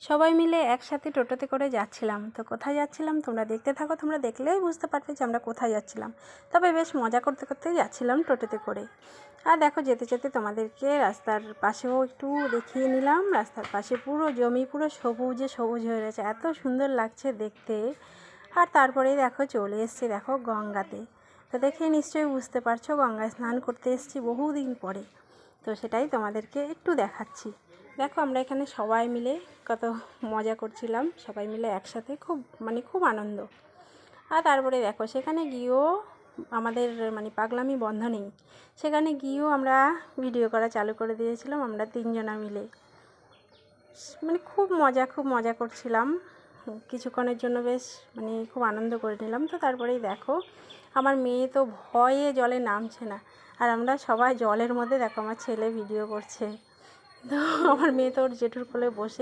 সবাই মিলে একসাথে টোটোতে করে যাচ্ছিলাম। তো কোথায় যাচ্ছিলাম তোমরা দেখতে থাকো, তোমরা দেখলেই বুঝতে পারবে যে আমরা কোথায় যাচ্ছিলাম। তবে বেশ মজা করতে করতেই যাচ্ছিলাম টোটোতে করে। আর দেখো যেতে যেতে তোমাদেরকে রাস্তার পাশেও একটু দেখিয়ে নিলাম। রাস্তার পাশে পুরো জমি পুরো সবুজে সবুজ হয়ে রয়েছে, এত সুন্দর লাগছে দেখতে। আর তারপরেই দেখো চলে এসেছি দেখো গঙ্গাতে। তো দেখে নিশ্চয়ই বুঝতে পারছো গঙ্গায় স্নান করতে এসেছি বহুদিন পরে। তো সেটাই তোমাদেরকে একটু দেখাচ্ছি। দেখো আমরা এখানে সবাই মিলে কত মজা করছিলাম, সবাই মিলে একসাথে খুব আনন্দ। আর তারপরে দেখো সেখানে গিয়েও আমাদের পাগলামি বন্ধ নেই। সেখানে গিয়েও আমরা ভিডিও করা চালু করে দিয়েছিলাম আমরা তিনজনা মিলে। খুব মজা করছিলাম। কিছুক্ষণের জন্য বেশ খুব আনন্দ করে নিলাম। তো তারপরেই দেখো আমার মেয়ে তো ভয়ে জলে নামছে না, আর আমরা সবাই জলের মধ্যে দেখো আমার ছেলে ভিডিও করছে। তো আমার মেয়ে তো ওর জেঠুর কোলে বসে